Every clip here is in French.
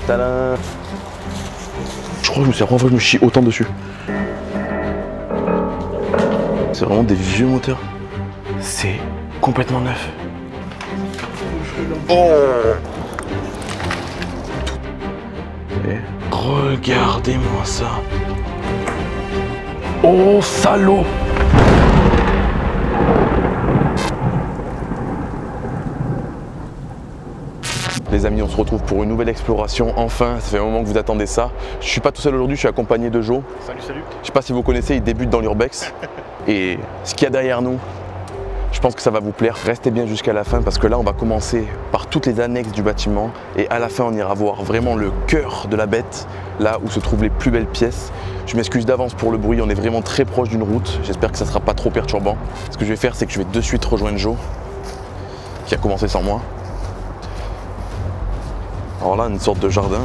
Tadam. Je crois que c'est la première fois que je me chie autant dessus. C'est vraiment des vieux moteurs. C'est complètement neuf. Oh. Et regardez-moi ça. Oh salaud. Les amis, on se retrouve pour une nouvelle exploration. Enfin, ça fait un moment que vous attendez ça. Je suis pas tout seul aujourd'hui, je suis accompagné de Jo. Salut, salut. Je sais pas si vous connaissez, il débute dans l'urbex. Et ce qu'il y a derrière nous, je pense que ça va vous plaire. Restez bien jusqu'à la fin parce que là, on va commencer par toutes les annexes du bâtiment. Et à la fin, on ira voir vraiment le cœur de la bête, là où se trouvent les plus belles pièces. Je m'excuse d'avance pour le bruit, on est vraiment très proche d'une route. J'espère que ça sera pas trop perturbant. Ce que je vais faire, c'est que je vais de suite rejoindre Jo, qui a commencé sans moi. Alors là, une sorte de jardin.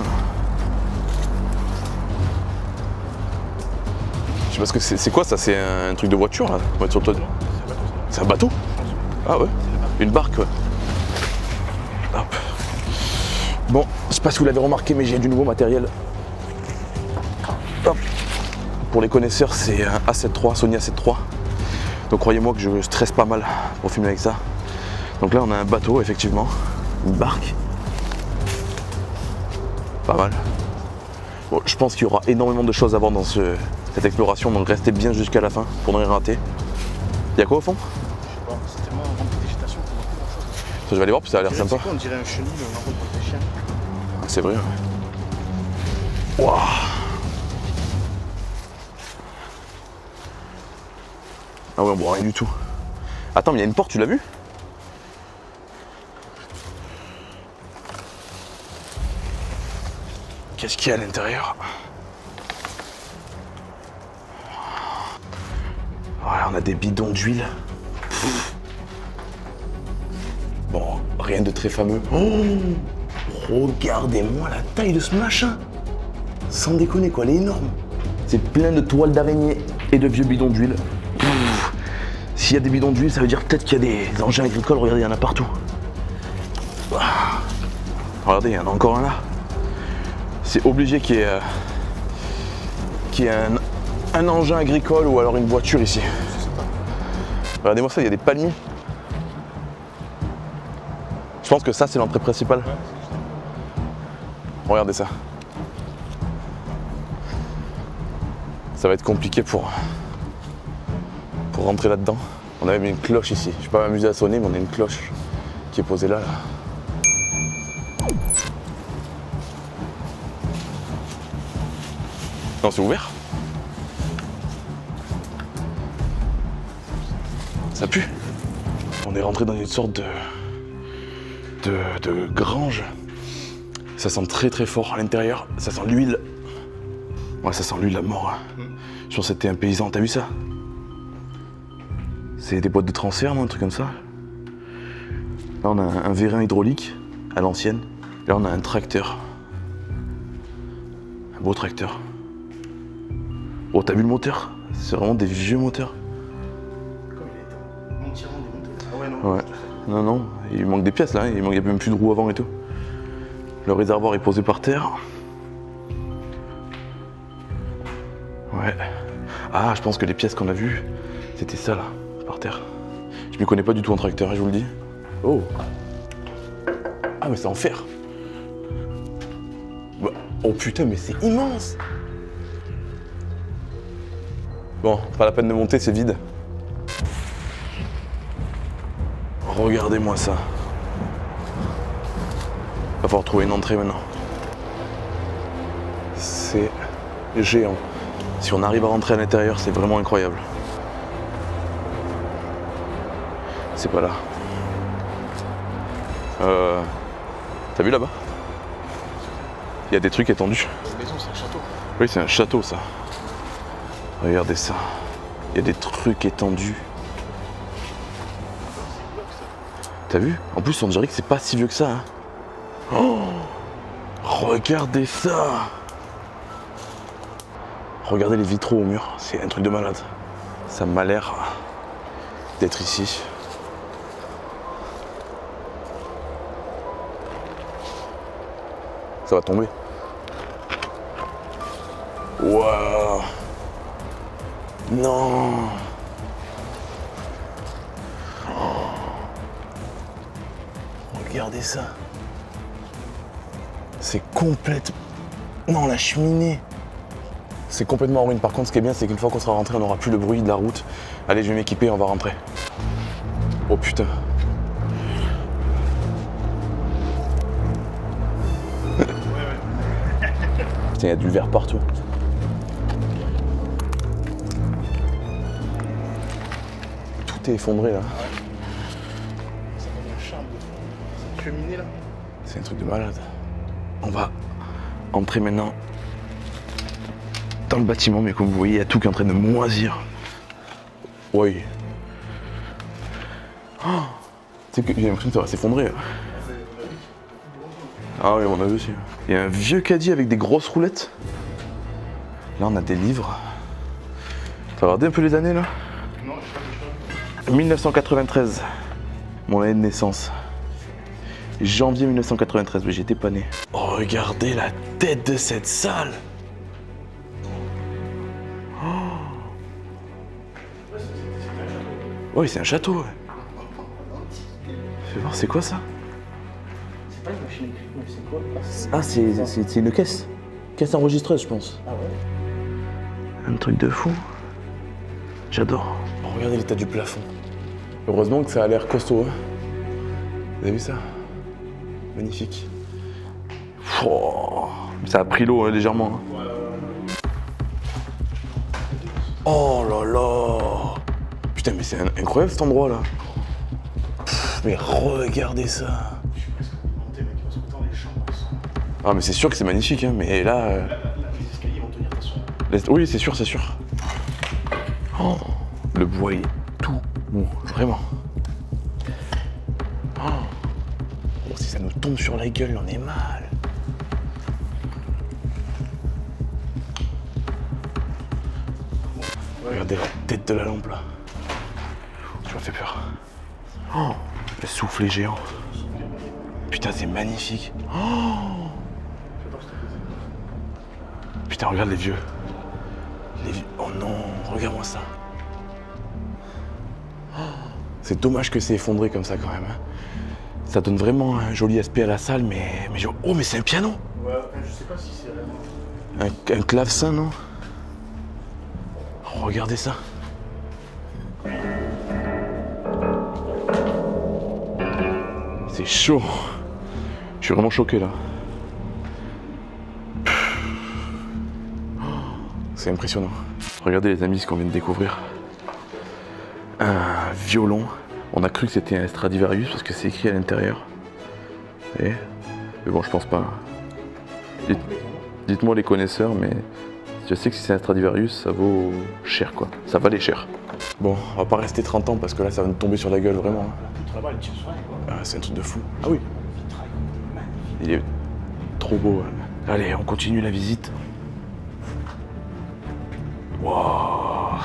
Je sais pas ce que c'est quoi ça, c'est un truc de voiture là, voiture de... C'est un bateau? Ah ouais, une barque ouais. Hop. Bon, je sais pas si vous l'avez remarqué, mais j'ai du nouveau matériel. Hop. Pour les connaisseurs, c'est un A7 III, Sony A7 III. Donc croyez-moi que je stresse pas mal pour filmer avec ça. Donc là, on a un bateau, effectivement, une barque. Pas mal. Bon, je pense qu'il y aura énormément de choses à voir dans cette exploration, donc restez bien jusqu'à la fin pour ne rien rater. Il y a quoi au fond? Je sais pas, c'est tellement en grande végétation qu'on voit pas grand chose. Je vais aller voir, puis ça a l'air sympa. On dirait un chenil, un arbre pour des chiens. C'est vrai. Ouais. Waouh. Ah ouais, on voit rien du tout. Attends, mais il y a une porte, tu l'as vu? Qu'est-ce qu'il y a à l'intérieur? Ouais, on a des bidons d'huile. Bon, rien de très fameux. Oh, regardez-moi la taille de ce machin. Sans déconner quoi, elle est énorme. C'est plein de toiles d'araignée et de vieux bidons d'huile. S'il y a des bidons d'huile, ça veut dire peut-être qu'il y a des engins agricoles. Regardez, il y en a partout. Regardez, il y en a encore un là. C'est obligé qu'il y ait un engin agricole ou alors une voiture ici. Regardez-moi ça, il y a des palmiers. Je pense que ça, c'est l'entrée principale. Regardez ça. Ça va être compliqué pour rentrer là-dedans. On a même une cloche ici. Je ne vais pas m'amuser à sonner, mais on a une cloche qui est posée là. Non, c'est ouvert. Ça pue. On est rentré dans une sorte de grange. Ça sent très très fort à l'intérieur. Ça sent l'huile. Ouais, ça sent l'huile à mort. Je pense que c'était un paysan. T'as vu ça? C'est des boîtes de transfert, non? Un truc comme ça. Là, on a un vérin hydraulique à l'ancienne. Là, on a un tracteur. Un beau tracteur. Oh, t'as vu le moteur? C'est vraiment des vieux moteurs. Comme il est entièrement démonté. Ah ouais, non. Ouais. Non, non, il manque des pièces là, il manque même plus de roues avant et tout. Le réservoir est posé par terre. Ouais. Ah, je pense que les pièces qu'on a vues, c'était ça là, par terre. Je m'y connais pas du tout en tracteur, je vous le dis. Oh. Ah, mais c'est en fer. Bah, oh putain, mais c'est immense. Bon, pas la peine de monter, c'est vide. Regardez-moi ça. Va falloir trouver une entrée maintenant. C'est géant. Si on arrive à rentrer à l'intérieur, c'est vraiment incroyable. C'est pas là. T'as vu là-bas? Il y a des trucs étendus. La maison, c'est un château. Oui, c'est un château ça. Regardez ça. Il y a des trucs étendus. T'as vu? En plus, on dirait que c'est pas si vieux que ça. Hein. Oh, regardez ça! Regardez les vitraux au mur. C'est un truc de malade. Ça m'a l'air d'être ici. Ça va tomber. Waouh. Non. Oh. Regardez ça. C'est complètement... Non, la cheminée. C'est complètement en ruine. Par contre, ce qui est bien, c'est qu'une fois qu'on sera rentré, on n'aura plus le bruit de la route. Allez, je vais m'équiper, on va rentrer. Oh putain. Putain, il y a du verre partout. Tout est effondré là. Ça fait un charme de cette cheminée là. C'est un truc de malade. On va entrer maintenant dans le bâtiment, mais comme vous voyez, il y a tout qui est en train de moisir. Oui. Oh, tu sais que j'ai l'impression que ça va s'effondrer. Là. Ah oui, on a vu aussi. Il y a un vieux caddie avec des grosses roulettes. Là, on a des livres. T'as regardé un peu les années là? Non, je sais pas. 1993, mon année de naissance. Janvier 1993, mais j'étais pas né. Oh, regardez la tête de cette salle. Oh. Oui, c'est un château. Ouais. Fais voir, c'est quoi ça? C'est pas une machine à écrire, mais c'est quoi? Ah, c'est une caisse. Caisse enregistreuse, je pense. Ah ouais? Un truc de fou. J'adore. Oh, regardez l'état du plafond. Heureusement que ça a l'air costaud. Hein. Vous avez vu ça? Magnifique. Oh, ça a pris l'eau hein, légèrement. Hein. Oh là là. Putain, mais c'est incroyable cet endroit là. Pff, mais regardez ça. Je suis presque monté, mec, parce que autant les chambres. Ah, mais c'est sûr que c'est magnifique, hein, mais là. Les escaliers vont tenir, attention. Oui, c'est sûr, c'est sûr. Oh, le bois est tout bon, vraiment. Oh. Oh, si ça nous tombe sur la gueule, on est mal. Regardez la tête de la lampe là. Tu m'as fait peur. Oh, le soufflet géant. Putain, c'est magnifique. Oh. Putain, regarde les vieux. Les vieux. Oh non, regarde-moi ça. Oh. C'est dommage que c'est effondré comme ça quand même. Hein. Ça donne vraiment un joli aspect à la salle, mais oh, mais c'est un piano. Ouais, je sais pas si c'est vraiment... Un clavecin, non? Oh, regardez ça. C'est chaud. Je suis vraiment choqué là. C'est impressionnant. Regardez les amis ce qu'on vient de découvrir. Un violon. On a cru que c'était un Stradivarius parce que c'est écrit à l'intérieur. Mais bon, je pense pas. Dites-moi les connaisseurs, mais je sais que si c'est un Stradivarius, ça vaut cher quoi. Ça valait cher. Bon, on va pas rester 30 ans parce que là ça va nous tomber sur la gueule vraiment. La poutre là-bas, elle tire sur rien, quoi. Ah, c'est un truc de fou. Ah oui. Le vitrail, magnifique. Il est trop beau. Hein. Allez, on continue la visite. Waouh.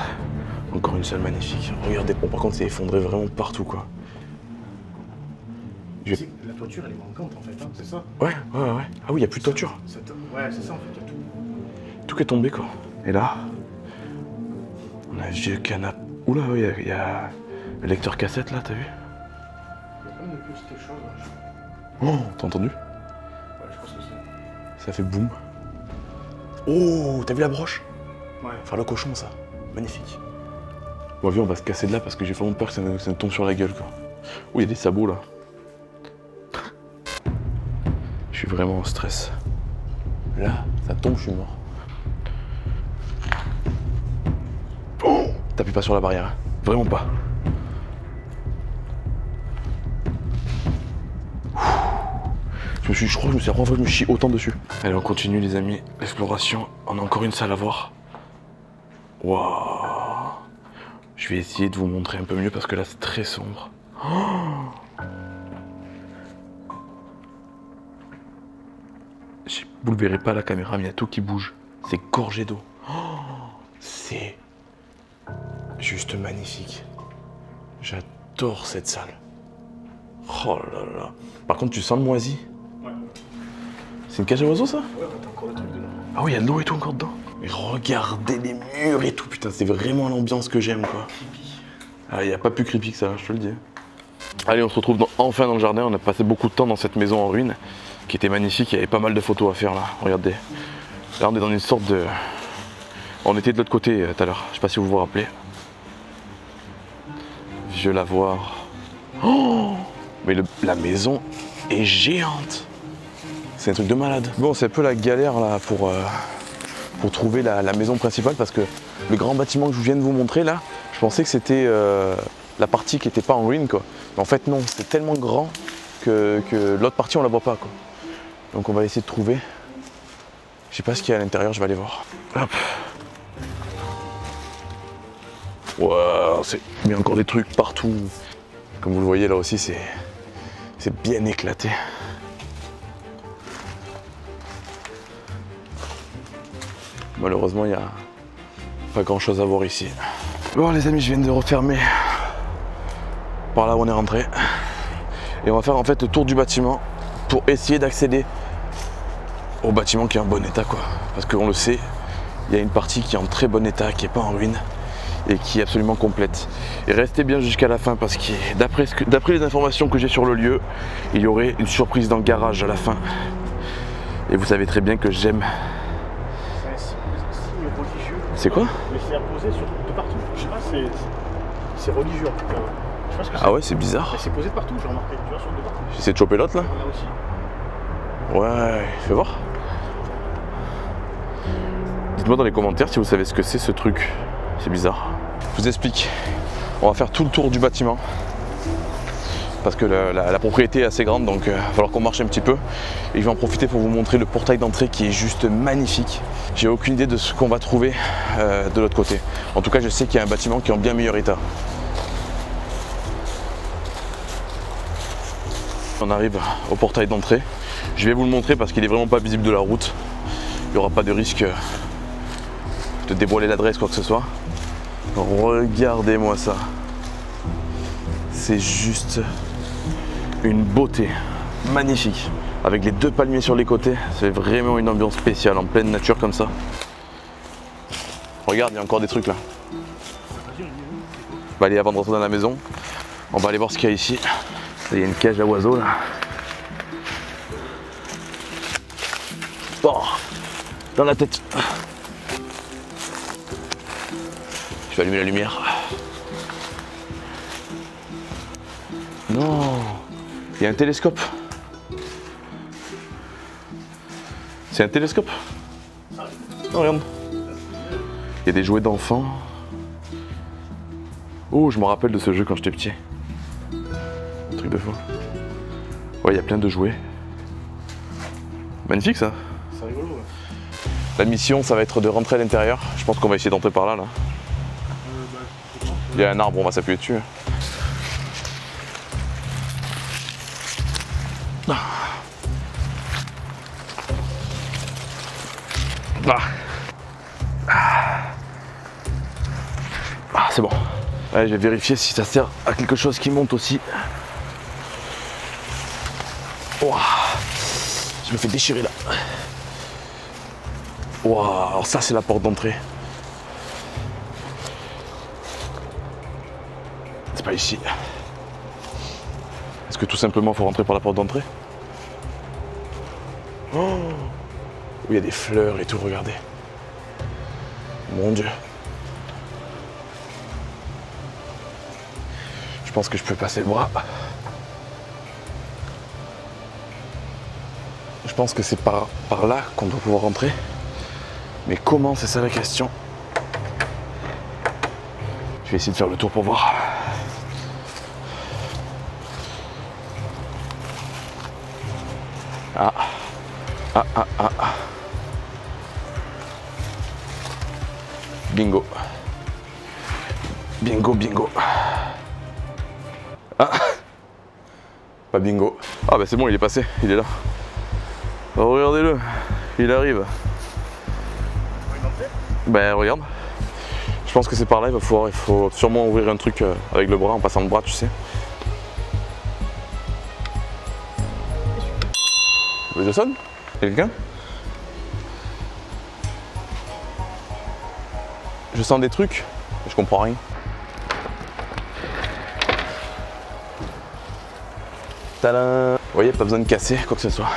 Encore une salle magnifique. Regardez, bon, par contre c'est effondré vraiment partout quoi. La toiture elle est manquante en fait, hein, c'est ça? Ouais. Ah oui, il n'y a plus de toiture. Ouais, c'est ça en fait, il y a tout. Tout est tombé quoi. Et là, on a un vieux canapé. Oula, il y a le lecteur cassette là, t'as vu? Il y a plein de petites choses. Hein, Oh, t'as entendu? ouais, je pense que c'est. Ça fait boum. Oh, t'as vu la broche? Ouais. Faire le cochon ça. Magnifique. Bon, viens, on va se casser de là parce que j'ai vraiment peur que ça nous tombe sur la gueule quoi. Oh, il y a des sabots là. Je suis vraiment en stress. Là, ça tombe, je suis mort. Oh, t'appuies pas sur la barrière, hein. Vraiment pas. Je crois que je me suis la première fois que je me chie autant dessus. Allez, on continue les amis, l'exploration. On a encore une salle à voir. Waouh. Je vais essayer de vous montrer un peu mieux parce que là c'est très sombre. Oh. Vous ne verrez pas à la caméra, mais il y a tout qui bouge. C'est gorgé d'eau. Oh, c'est juste magnifique. J'adore cette salle. Oh là là. Par contre, tu sens le moisi? Ouais. C'est une cage à oiseaux, ça? Ouais, t'as encore le truc dedans. Ah oui, il y a de l'eau et tout encore dedans. Mais regardez les murs et tout, putain, c'est vraiment l'ambiance que j'aime, quoi. Ah, il n'y a pas plus creepy que ça, je te le dis. Allez, on se retrouve enfin dans le jardin. On a passé beaucoup de temps dans cette maison en ruine, qui était magnifique. Il y avait pas mal de photos à faire là, regardez. Là, on est dans une sorte de... On était de l'autre côté tout à l'heure, je sais pas si vous vous rappelez. Vieux lavoir. Oh, mais la maison est géante. C'est un truc de malade. Bon, c'est un peu la galère là pour trouver la maison principale, parce que le grand bâtiment que je viens de vous montrer là, je pensais que c'était la partie qui n'était pas en ruine, quoi. Mais en fait non, c'est tellement grand que l'autre partie on la voit pas, quoi. Donc on va essayer de trouver. Je sais pas ce qu'il y a à l'intérieur, je vais aller voir. Hop. Wow, il y a encore des trucs partout. Comme vous le voyez là aussi, c'est bien éclaté. Malheureusement, il n'y a pas grand chose à voir ici. Bon les amis, je viens de refermer par là où on est rentré. Et on va faire en fait le tour du bâtiment pour essayer d'accéder au bâtiment qui est en bon état, quoi. Parce qu'on le sait, il y a une partie qui est en très bon état, qui n'est pas en ruine et qui est absolument complète. Et restez bien jusqu'à la fin, parce que d'après les informations que j'ai sur le lieu, il y aurait une surprise dans le garage à la fin. Et vous savez très bien que j'aime. C'est quoi? Mais c'est imposé de partout. Je sais pas, c'est religieux en tout cas. Je sais pas ce que c'est. Ah ouais, c'est bizarre. Mais c'est posé de partout, j'ai remarqué. Tu vois, sur de partout. J'essaie de choper l'autre là. Là aussi. Ouais, fais voir. Dites-moi dans les commentaires si vous savez ce que c'est ce truc. C'est bizarre. Je vous explique. On va faire tout le tour du bâtiment. Parce que la propriété est assez grande, donc il va falloir qu'on marche un petit peu. Et je vais en profiter pour vous montrer le portail d'entrée qui est juste magnifique. J'ai aucune idée de ce qu'on va trouver de l'autre côté. En tout cas, je sais qu'il y a un bâtiment qui est en bien meilleur état. On arrive au portail d'entrée. Je vais vous le montrer parce qu'il est vraiment pas visible de la route. Il n'y aura pas de risque de dévoiler l'adresse, quoi que ce soit. Regardez-moi ça. C'est juste une beauté magnifique. Avec les deux palmiers sur les côtés, c'est vraiment une ambiance spéciale en pleine nature comme ça. Regarde, il y a encore des trucs là. On va aller, avant de rentrer dans la maison, on va aller voir ce qu'il y a ici. Il y a une cage à oiseaux là. Oh, dans la tête. Je vais allumer la lumière. Non, il y a un télescope. C'est un télescope. Oh, regarde. Il y a des jouets d'enfants. Oh, je me rappelle de ce jeu quand j'étais petit. Un truc de fou. Ouais, il y a plein de jouets. Magnifique ça. C'est rigolo, ouais. La mission, ça va être de rentrer à l'intérieur. Je pense qu'on va essayer d'entrer par là, là. Il y a un arbre, on va s'appuyer dessus. Ah, c'est bon. Allez, je vais vérifier si ça sert à quelque chose qui monte aussi. Ouah, je me fais déchirer là. Ouah, alors ça c'est la porte d'entrée. C'est pas ici. Est-ce que tout simplement il faut rentrer par la porte d'entrée? Oh, il y a des fleurs et tout, regardez. Mon Dieu. Je pense que je peux passer le bras. Je pense que c'est par là qu'on doit pouvoir rentrer. Mais comment, c'est ça la question. Je vais essayer de faire le tour pour voir. Ah. Ah, ah, ah, ah. Bingo. Bingo, bingo. Ah. Pas bingo. Ah bah c'est bon, il est passé, il est là. Oh, regardez-le, il arrive. Ben regarde. Je pense que c'est par là, il faut sûrement ouvrir un truc avec le bras, en passant le bras, tu sais. Je sonne? Quelqu'un? Je sens des trucs, je comprends rien. Tadam! Vous voyez, pas besoin de casser quoi que ce soit.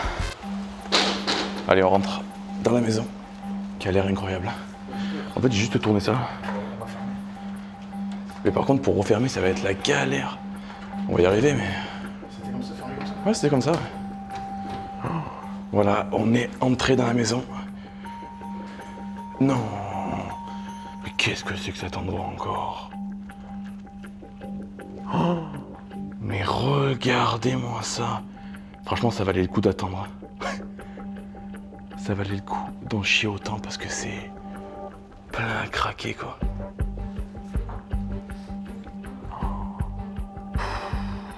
Allez, on rentre dans la maison, qui a l'air incroyable. En fait, j'ai juste tourné ça. Mais par contre, pour refermer, ça va être la galère. On va y arriver, mais... C'était comme ça, fermé comme ça? Ouais, c'était comme ça, ouais. Voilà, on est entré dans la maison. Non. Mais qu'est-ce que c'est que cet endroit encore? Oh, mais regardez-moi ça. Franchement, ça valait le coup d'attendre. Ça valait le coup d'en chier autant parce que c'est plein à craquer, quoi.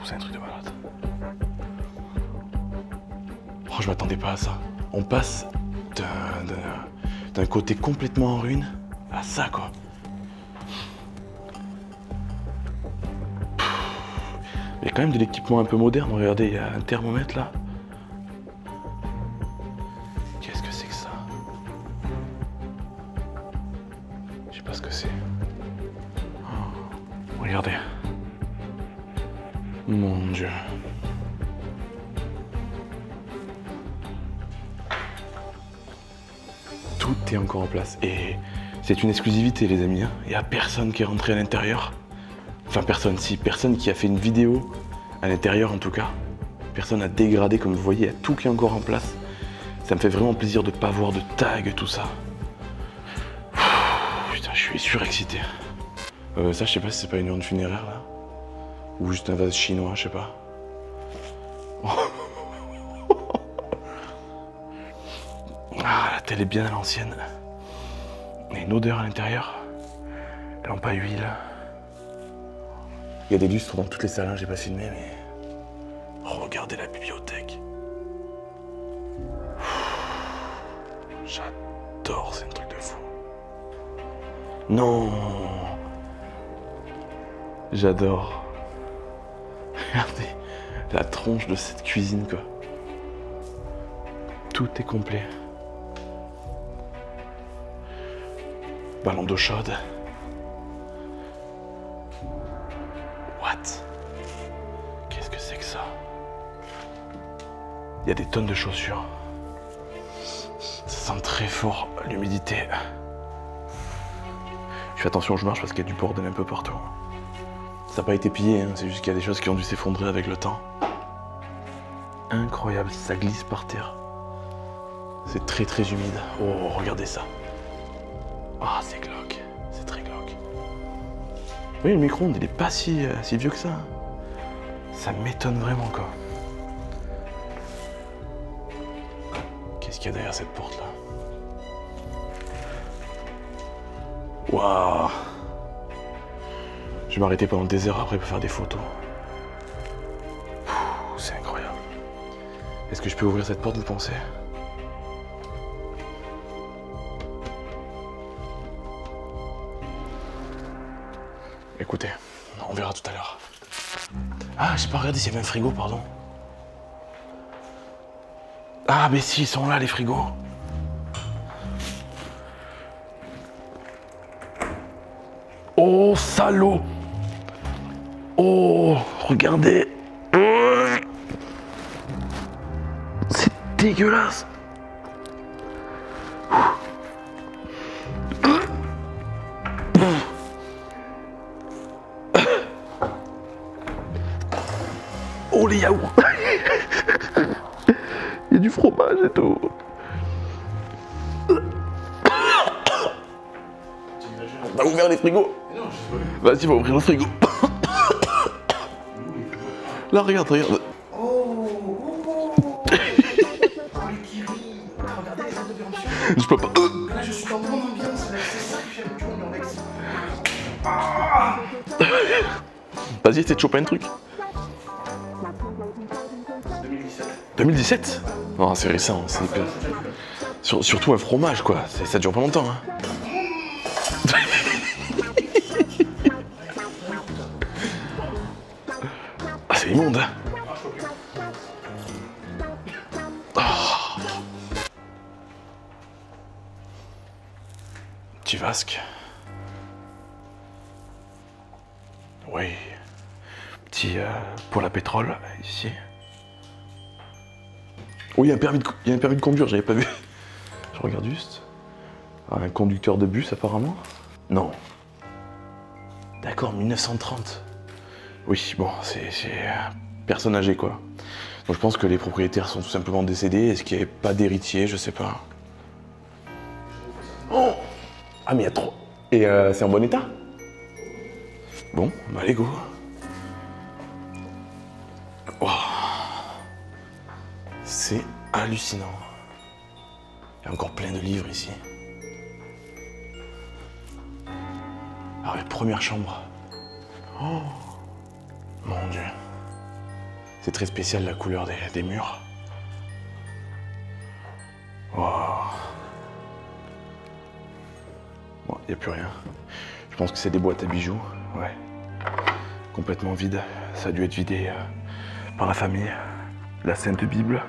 C'est un truc de malade. Oh, je m'attendais pas à ça. On passe d'un côté complètement en ruine à ça, quoi. Il y a quand même de l'équipement un peu moderne. Regardez, il y a un thermomètre là. Qu'est-ce que c'est que ça? Je sais pas ce que c'est. Oh, regardez. Mon Dieu. Tout est encore en place. Et c'est une exclusivité, les amis. Il n'y a personne qui est rentré à l'intérieur. Enfin, personne, si. Personne qui a fait une vidéo à l'intérieur, en tout cas. Personne n'a dégradé, comme vous voyez. Il y a tout qui est encore en place. Ça me fait vraiment plaisir de ne pas avoir de tag, tout ça. Putain, je suis surexcité. Ça, je sais pas si c'est pas une urne funéraire, là. Ou juste un vase chinois, je sais pas. Ah, la télé est bien à l'ancienne. Il y a une odeur à l'intérieur. Lampe à huile. Il y a des lustres dans toutes les salles, j'ai pas filmé, mais... Regardez la bibliothèque. J'adore, c'est un truc de fou. Non. J'adore. Regardez la tronche de cette cuisine, quoi. Tout est complet. Ballon d'eau chaude. What? Qu'est-ce que c'est que ça? Il y a des tonnes de chaussures. Ça sent très fort l'humidité. Je fais attention où je marche parce qu'il y a du bordel un peu partout. Ça n'a pas été pillé, hein, c'est juste qu'il y a des choses qui ont dû s'effondrer avec le temps. Incroyable, ça glisse par terre. C'est très très humide. Oh, regardez ça. Ah, c'est glauque, c'est très glauque. Oui, le micro-ondes, il est pas si vieux que ça. Ça m'étonne vraiment, quoi. Qu'est-ce qu'il y a derrière cette porte-là? Waouh! Je vais m'arrêter pendant des heures après pour faire des photos. C'est incroyable. Est-ce que je peux ouvrir cette porte, vous pensez? Écoutez, on verra tout à l'heure. Ah, j'ai pas regardé s'il y avait un frigo, pardon. Ah, mais si, ils sont là, les frigos. Oh, salaud! Oh, regardez! C'est dégueulasse! Oh, les yaourts! Il y a du fromage et tout. On a ouvert les frigos. Vas-y, va ouvrir le frigo. Là, regarde, regarde. Regardez les salles de péremption. Je peux pas. Là, je suis dans mon ambiance. C'est ça que j'aime, tu vois, mon ex. Vas-y, essaie de choper un truc. 2017. 2017? Non, c'est récent, c'est hyper... Surtout un fromage, quoi. Ça dure pas longtemps, hein. Ah, c'est immonde, hein. Oh. Petit vasque. Oui. Petit poêle à pétrole, ici. Oui, il y a un permis de conduire, j'avais pas vu. Je regarde juste. Un conducteur de bus, apparemment. Non. D'accord, 1930. Oui, bon, c'est personne âgée, quoi. Donc je pense que les propriétaires sont tout simplement décédés. Est-ce qu'il n'y avait pas d'héritier? Je sais pas. Oh! Ah, mais il y a trop. Et c'est en bon état? Bon, bah allez, go. Wow. C'est hallucinant. Il y a encore plein de livres ici. Alors, la première chambre. Oh, mon Dieu. C'est très spécial la couleur des murs. Wow. Bon, il n'y a plus rien. Je pense que c'est des boîtes à bijoux. Ouais. Complètement vide. Ça a dû être vidé par la famille. La Sainte Bible.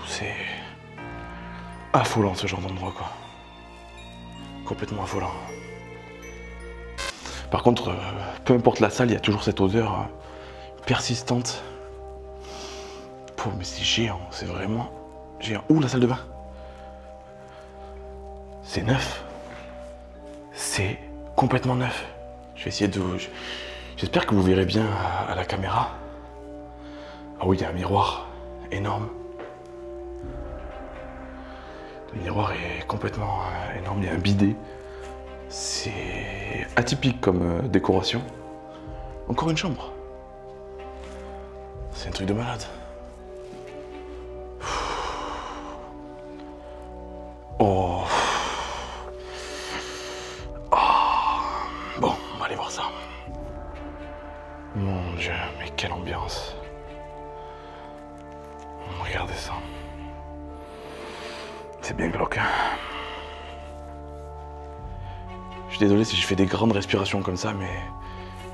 C'est affolant ce genre d'endroit, quoi. Complètement affolant. Par contre, peu importe la salle, il y a toujours cette odeur persistante. Oh, mais c'est géant, c'est vraiment géant. Ouh, la salle de bain. C'est neuf. C'est complètement neuf. Je vais essayer de vous... J'espère que vous verrez bien à la caméra. Ah oui, il y a un miroir énorme. Le miroir est complètement énorme, il y a un bidet. C'est atypique comme décoration. Encore une chambre. C'est un truc de malade. Oh. Oh. Bon, on va aller voir ça. Mon Dieu, mais quelle ambiance. Regardez ça. C'est bien glauque. Je suis désolé si je fais des grandes respirations comme ça, mais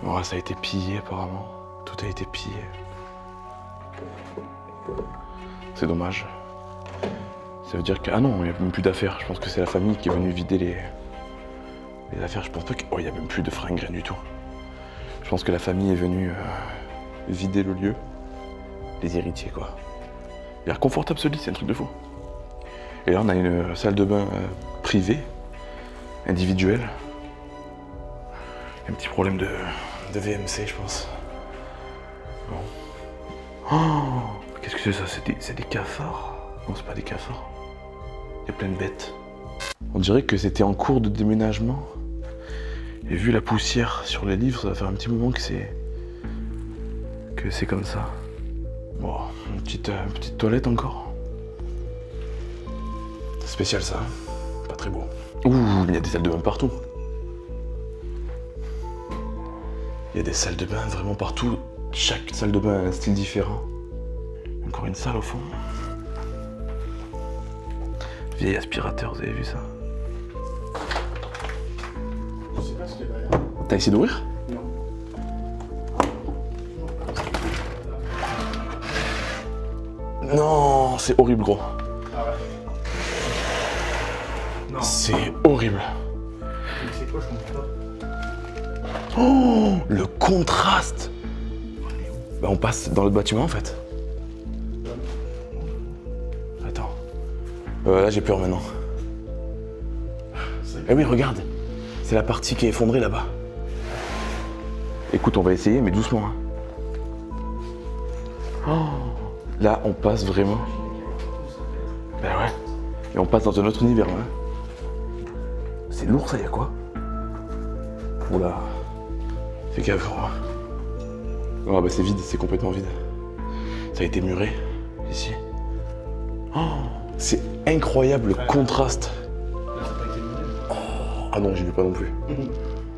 voilà, ça a été pillé apparemment. Tout a été pillé. C'est dommage. Ça veut dire que... Ah non, il n'y a même plus d'affaires. Je pense que c'est la famille qui est venue vider les affaires. Je pense pas que... Oh, il n'y a même plus de fringues, rien du tout. Je pense que la famille est venue vider le lieu. Les héritiers, quoi. Il a l'air confortable ce lit, c'est un truc de fou. Et là, on a une salle de bain privée, individuelle. Un petit problème de VMC, je pense. Bon. Oh, qu'est-ce que c'est ça? C'est des cafards? Non, c'est pas des cafards. Il y a plein de bêtes. On dirait que c'était en cours de déménagement. Et vu la poussière sur les livres, ça va faire un petit moment que c'est comme ça. Bon, une petite toilette encore. C'est spécial ça. Pas très beau. Ouh, il y a des salles de bain partout. Il y a des salles de bain vraiment partout. Chaque salle de bain a un style différent. Encore une salle au fond. Vieil aspirateur, vous avez vu ça? Je sais pas ce qu'il y a derrière. T'as essayé d'ouvrir? Non. Non, c'est horrible, gros. Ah ouais. Non. C'est horrible. Mais c'est quoi, je comprends pas. Oh, le contraste. Bah, on passe dans le bâtiment en fait. Attends. Là j'ai peur maintenant. Eh oui, regarde. C'est la partie qui est effondrée là-bas. Écoute, on va essayer, mais doucement. Hein. Oh, là, on passe vraiment. Ben ouais. Et on passe dans un autre univers. Hein. C'est lourd ça, y a quoi? Oula. Fais gaffe. Oh bah c'est vide, c'est complètement vide. Ça a été muré, ici. Oh, c'est incroyable le contraste. Oh, ah non, j'y vais pas non plus.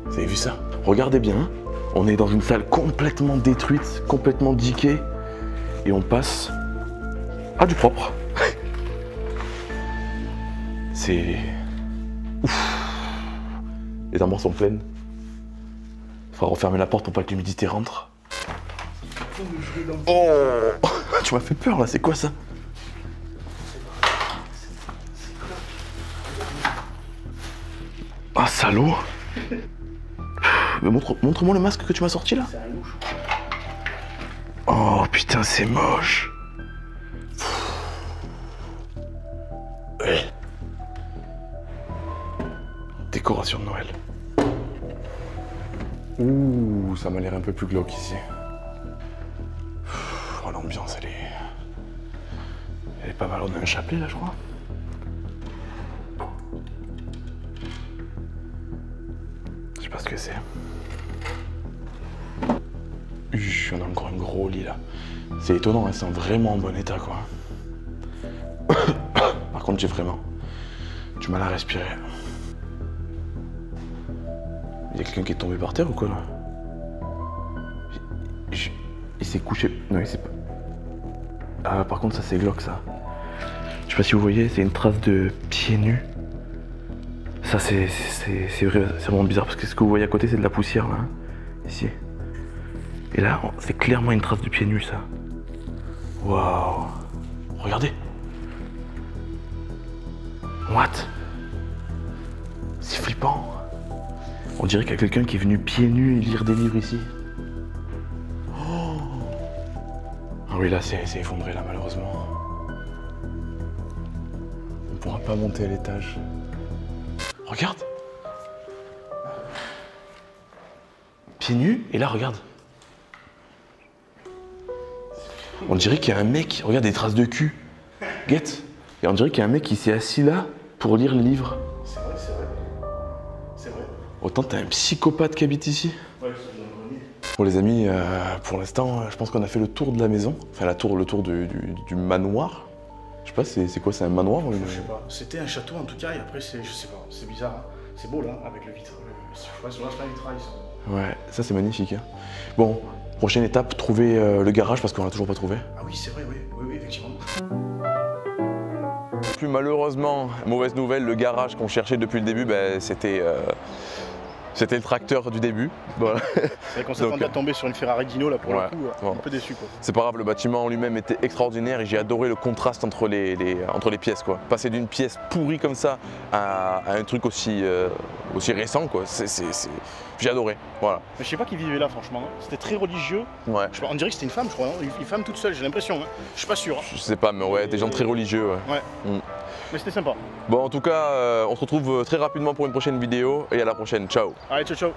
Vous avez vu ça? Regardez bien, hein. On est dans une salle complètement détruite, complètement diquée. Et on passe à du propre. C'est... Ouf. Les armoires sont pleines. Faudra refermer la porte pour pas que l'humidité rentre. Oh, tu m'as fait peur là, c'est quoi ça? Ah, salaud. Mais montre-moi le masque que tu m'as sorti là. C'est un louche. Oh putain, c'est moche. Décoration de Noël. Ouh, ça m'a l'air un peu plus glauque ici. Oh, l'ambiance, elle est pas mal. On a un chapelet là, je crois. Je sais pas ce que c'est. On a encore un gros lit là. C'est étonnant, hein, c'est vraiment en bon état quoi. Par contre, j'ai vraiment du mal à respirer. Il y a quelqu'un qui est tombé par terre ou quoi là? Il s'est couché. Non, il s'est pas. Ah, par contre, ça c'est glauque ça. Je sais pas si vous voyez, c'est une trace de pieds nus. Ça c'est vraiment bizarre parce que ce que vous voyez à côté c'est de la poussière là, hein, ici. Et là c'est clairement une trace de pieds nus ça. Waouh. Regardez. What? C'est flippant. On dirait qu'il y a quelqu'un qui est venu pieds nus lire des livres ici. Oh. Ah oui là c'est effondré là malheureusement. On pourra pas monter à l'étage. Regarde. Pieds nus, et là, regarde. On dirait qu'il y a un mec, regarde des traces de cul. Guette. Et on dirait qu'il y a un mec qui s'est assis là pour lire le livre. C'est vrai, c'est vrai. C'est vrai. Autant t'as un psychopathe qui habite ici. Ouais, c'est bien connu. Bon les amis, pour l'instant, je pense qu'on a fait le tour de la maison. Enfin, le tour du manoir. Je sais pas, c'est quoi, c'est un manoir ou... Je sais pas. C'était un château en tout cas, et après, je sais pas, c'est bizarre. Hein. C'est beau là, avec le vitre. Je sais pas, sur la vitrail. Ouais, ça c'est magnifique. Hein. Bon, prochaine étape, trouver le garage parce qu'on l'a toujours pas trouvé. Ah oui, c'est vrai, oui, effectivement. Plus malheureusement, mauvaise nouvelle, le garage qu'on cherchait depuis le début, ben, c'était le tracteur du début. Voilà. C'est vrai qu'on s'attendait à tomber sur une Ferrari Dino là pour le coup, bon. un peu déçu quoi. C'est pas grave, le bâtiment en lui-même était extraordinaire et j'ai adoré le contraste entre les pièces quoi. Passer d'une pièce pourrie comme ça à un truc aussi récent quoi, j'ai adoré, voilà. Mais je sais pas qui vivait là franchement, c'était très religieux. Ouais. On dirait que c'était une femme je crois, une femme toute seule j'ai l'impression, hein. Je suis pas sûr. Hein. Je sais pas mais ouais, des gens très religieux ouais. Mais c'était sympa. Bon en tout cas, on se retrouve très rapidement pour une prochaine vidéo et à la prochaine, ciao. Allez, ciao ciao.